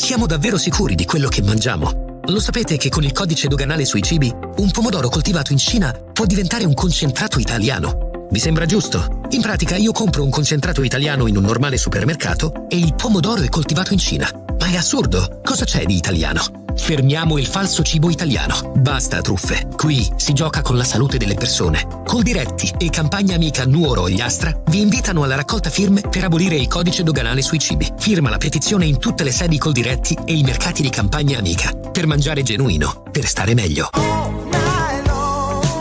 siamo davvero sicuri di quello che mangiamo? Lo sapete che con il codice doganale sui cibi, un pomodoro coltivato in Cina può diventare un concentrato italiano? Vi sembra giusto? In pratica io compro un concentrato italiano in un normale supermercato e il pomodoro è coltivato in Cina. Ma è assurdo! Cosa c'è di italiano? Fermiamo il falso cibo italiano. Basta truffe. Qui si gioca con la salute delle persone. Coldiretti e Campagna Amica Nuoro e Astra vi invitano alla raccolta firme per abolire il codice doganale sui cibi. Firma la petizione in tutte le sedi Coldiretti e i mercati di Campagna Amica. Per mangiare genuino, per stare meglio.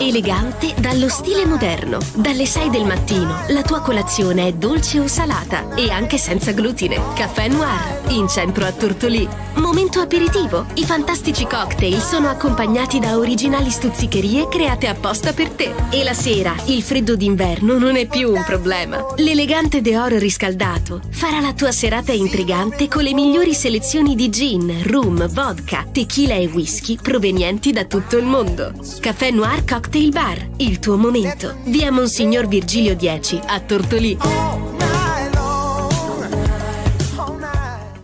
Elegante dallo stile moderno. Dalle 6 del mattino la tua colazione è dolce o salata e anche senza glutine. Caffè Noir, in centro a Tortolì. Momento aperitivo. I fantastici cocktail sono accompagnati da originali stuzzicherie create apposta per te. E la sera il freddo d'inverno non è più un problema. L'elegante Deor riscaldato farà la tua serata intrigante con le migliori selezioni di gin, rum, vodka, tequila e whisky provenienti da tutto il mondo. Caffè Noir Cocktail Bar, il tuo momento. Via Monsignor Virgilio 10 a Tortolì.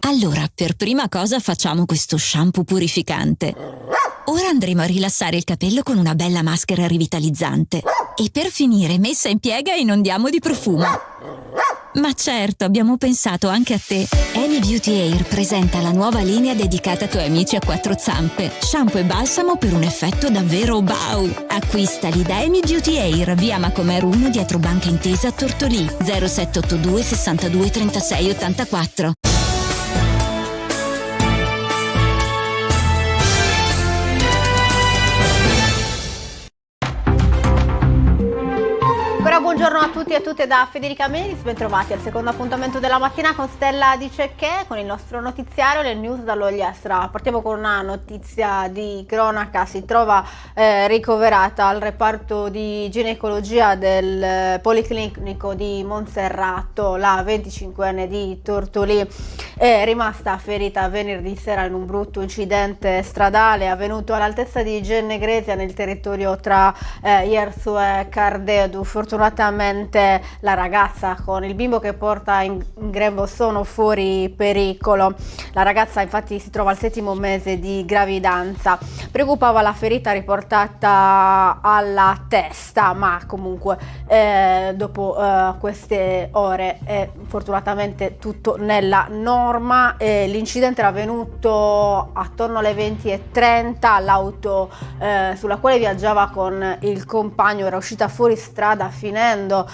Allora, per prima cosa facciamo questo shampoo purificante. Ora andremo a rilassare il capello con una bella maschera rivitalizzante. E per finire, messa in piega, inondiamo di profumo. Ma certo, abbiamo pensato anche a te. Amy Beauty Air presenta la nuova linea dedicata ai tuoi amici a quattro zampe. Shampoo e balsamo per un effetto davvero wow. Acquistali da Amy Beauty Air, via Macomer 1 dietro Banca Intesa a Tortolì. 0782 62 36 84. Buongiorno a tutti e a tutte da Federica Menis, bentrovati al secondo appuntamento della mattina con Stella Dice Che, con il nostro notiziario, le news dall'Ogliastra. Partiamo con una notizia di cronaca: si trova ricoverata al reparto di ginecologia del Policlinico di Monserrato la 25enne di Tortolì. È rimasta ferita venerdì sera in un brutto incidente stradale avvenuto all'altezza di Gennegresia nel territorio tra Iersu e Cardedu. Fortunatamente la ragazza con il bimbo che porta in grembo sono fuori pericolo. La ragazza infatti si trova al 7° mese di gravidanza. Preoccupava la ferita riportata alla testa, ma comunque dopo queste ore è fortunatamente tutto nella norma. L'incidente era avvenuto attorno alle 20:30. L'auto sulla quale viaggiava con il compagno era uscita fuori strada finendo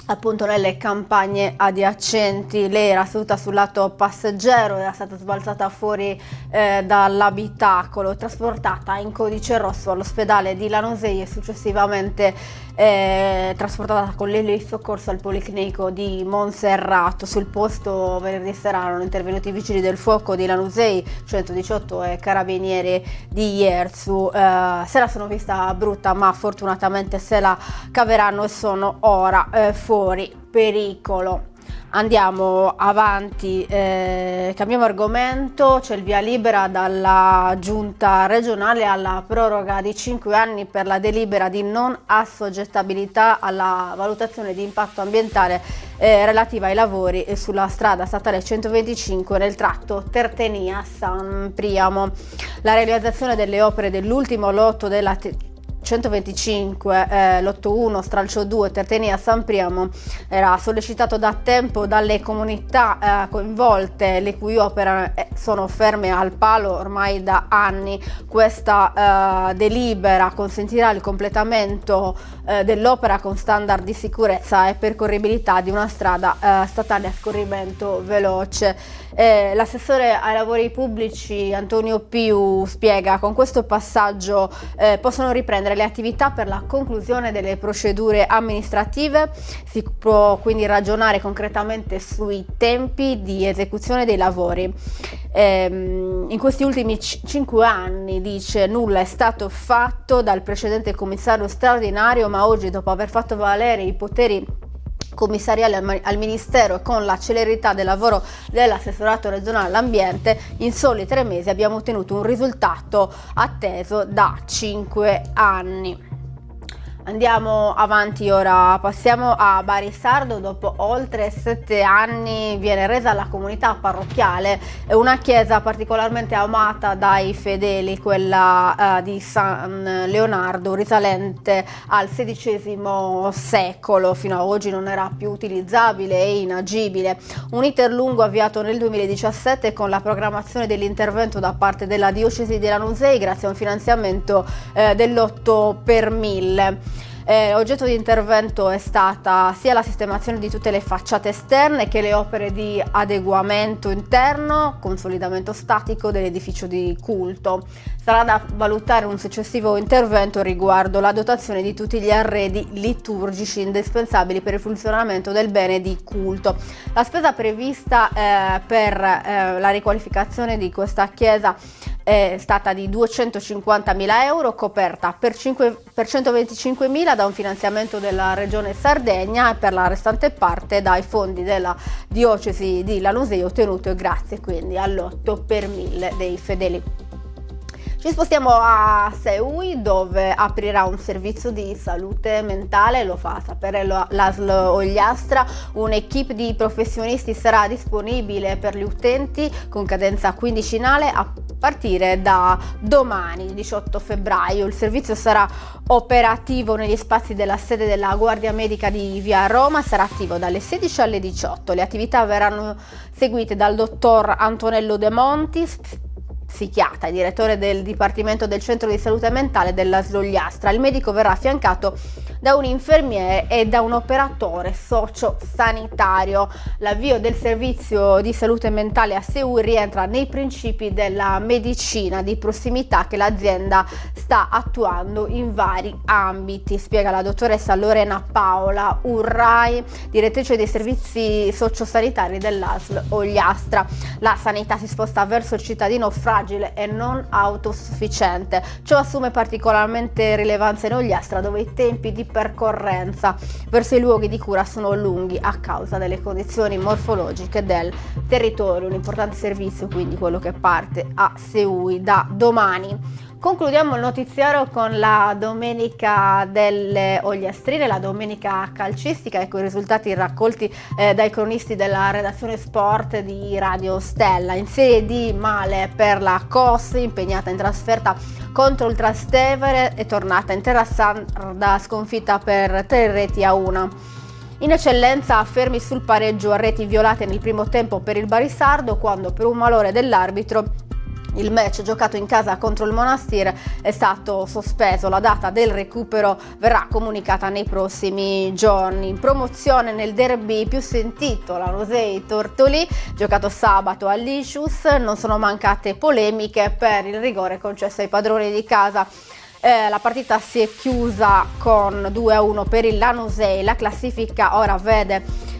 appunto nelle campagne adiacenti. Lei era seduta sul lato passeggero, era stata sbalzata fuori dall'abitacolo, trasportata in codice rosso all'ospedale di Lanusei e successivamente trasportata con l'elio di soccorso al Policlinico di Monserrato. Sul posto venerdì sera erano intervenuti i vigili del fuoco di Lanusei, 118 e carabinieri di Iersu. Se la sono vista brutta, ma fortunatamente se la caveranno e sono ora fuori pericolo. Andiamo avanti, cambiamo argomento. C'è il via libera dalla giunta regionale alla proroga di 5 anni per la delibera di non assoggettabilità alla valutazione di impatto ambientale relativa ai lavori sulla strada statale 125 nel tratto Tertenia-San Priamo. La realizzazione delle opere dell'ultimo lotto della 125 lotto 1 stralcio 2 Tertenia San Priamo era sollecitato da tempo dalle comunità coinvolte, le cui opere sono ferme al palo ormai da anni. Questa delibera consentirà il completamento dell'opera con standard di sicurezza e percorribilità di una strada statale a scorrimento veloce. L'assessore ai lavori pubblici Antonio Piu spiega: con questo passaggio possono riprendere le attività per la conclusione delle procedure amministrative. Si può quindi ragionare concretamente sui tempi di esecuzione dei lavori. In questi ultimi 5 anni, dice, nulla è stato fatto dal precedente commissario straordinario, ma oggi, dopo aver fatto valere i poteri commissariale al Ministero e con la celerità del lavoro dell'assessorato regionale all'ambiente, in soli 3 mesi abbiamo ottenuto un risultato atteso da 5 anni. Andiamo avanti ora, passiamo a Barisardo. Dopo oltre 7 anni viene resa alla comunità parrocchiale una chiesa particolarmente amata dai fedeli, quella di San Leonardo, risalente al XVI secolo. Fino ad oggi non era più utilizzabile e inagibile. Un iter lungo avviato nel 2017 con la programmazione dell'intervento da parte della diocesi di Lanusei grazie a un finanziamento dell'8 per 1000. Oggetto di intervento è stata sia la sistemazione di tutte le facciate esterne che le opere di adeguamento interno, consolidamento statico dell'edificio di culto. Sarà da valutare un successivo intervento riguardo la dotazione di tutti gli arredi liturgici indispensabili per il funzionamento del bene di culto. La spesa prevista per la riqualificazione di questa chiesa è stata di 250.000 euro, coperta per 125.000 da un finanziamento della Regione Sardegna e per la restante parte dai fondi della diocesi di Lanusei, ottenuto grazie quindi all'8 per 1000 dei fedeli. Ci spostiamo a Seui, dove aprirà un servizio di salute mentale, lo fa sapere l'ASL Ogliastra. Un'equipe di professionisti sarà disponibile per gli utenti con cadenza quindicinale a partire da domani 18 febbraio. Il servizio sarà operativo negli spazi della sede della Guardia Medica di Via Roma, sarà attivo dalle 16 alle 18. Le attività verranno seguite dal dottor Antonello De Monti, psichiatra e direttore del Dipartimento del Centro di Salute Mentale dell'ASL Ogliastra. Il medico verrà affiancato da un infermiere e da un operatore socio-sanitario. L'avvio del servizio di salute mentale a Seui rientra nei principi della medicina di prossimità che l'azienda sta attuando in vari ambiti, spiega la dottoressa Lorena Paola Urrai, direttrice dei servizi socio-sanitari dell'ASL Ogliastra. La sanità si sposta verso il cittadino fragile e non autosufficiente. Ciò assume particolarmente rilevanza in Ogliastra, dove i tempi di percorrenza verso i luoghi di cura sono lunghi a causa delle condizioni morfologiche del territorio. Un importante servizio quindi quello che parte a Seui da domani. Concludiamo il notiziario con la domenica delle Ogliastrine, la domenica calcistica, e con i risultati raccolti dai cronisti della redazione sport di Radio Stella. In Serie D male per la COS, impegnata in trasferta contro il Trastevere, è tornata in terra sarda sconfitta per 3-1. In eccellenza fermi sul pareggio a reti violate nel primo tempo per il Barisardo, quando per un malore dell'arbitro il match giocato in casa contro il Monastir è stato sospeso. La data del recupero verrà comunicata nei prossimi giorni. In promozione nel derby più sentito, Lanusei Tortoli, giocato sabato all'Icius, non sono mancate polemiche per il rigore concesso ai padroni di casa. La partita si è chiusa con 2-1 per il Lanusei. La classifica ora vede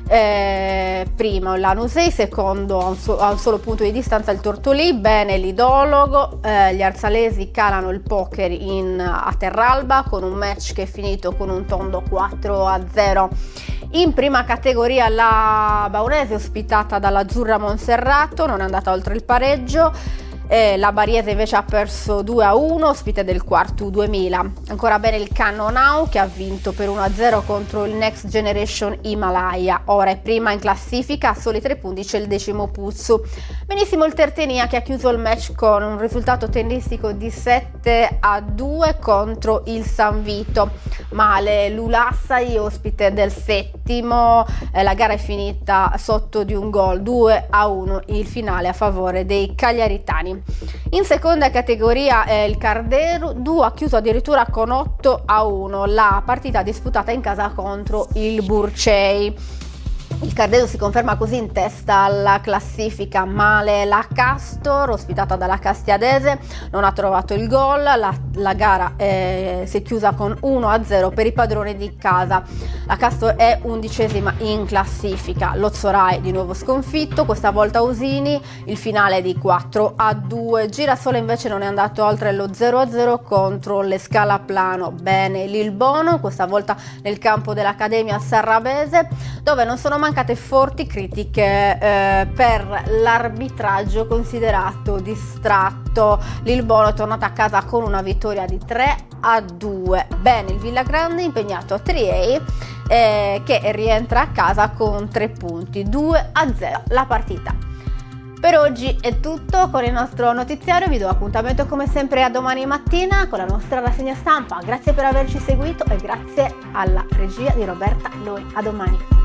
primo il Lanusei, secondo a un solo punto di distanza il Tortolì, bene l'Idologo. Gli arsalesi calano il poker a Terralba con un match che è finito con un tondo 4-0. In prima categoria la Baunese, ospitata dall'Azzurra Monserrato, non è andata oltre il pareggio. La Bariese invece ha perso 2-1, ospite del quarto 2000. Ancora bene il Cannonau, che ha vinto per 1-0 contro il Next Generation Himalaya. Ora è prima in classifica, a soli 3 punti c'è il 10° Puzzu. Benissimo il Tertenia, che ha chiuso il match con un risultato tennistico di 7-2 contro il San Vito. Male l'Ulassai, ospite del 7°. La gara è finita sotto di un gol, 2-1 il finale a favore dei cagliaritani. In seconda categoria il Carderu ha chiuso addirittura con 8-1 la partita disputata in casa contro il Burcei. Il Carderu si conferma così in testa alla classifica. Male la Castor, ospitata dalla Castiadese, non ha trovato il gol. La gara si è chiusa con 1-0 per i padroni di casa. La Castor è 11ª in classifica. L'Ozzorai di nuovo sconfitto, questa volta Usini, il finale di 4-2. Girasole invece non è andato oltre lo 0-0 contro l'Escala Plano. Bene Lilbono, questa volta nel campo dell'Accademia Sarrabese, dove non sono mancati mancate forti critiche per l'arbitraggio considerato distratto. Lilbolo è tornato a casa con una vittoria di 3-2. Bene, il Villagrande è impegnato a Triei che rientra a casa con 3 punti, 2-0 la partita. Per oggi è tutto con il nostro notiziario, vi do appuntamento come sempre a domani mattina con la nostra rassegna stampa. Grazie per averci seguito e grazie alla regia di Roberta Loi. A domani.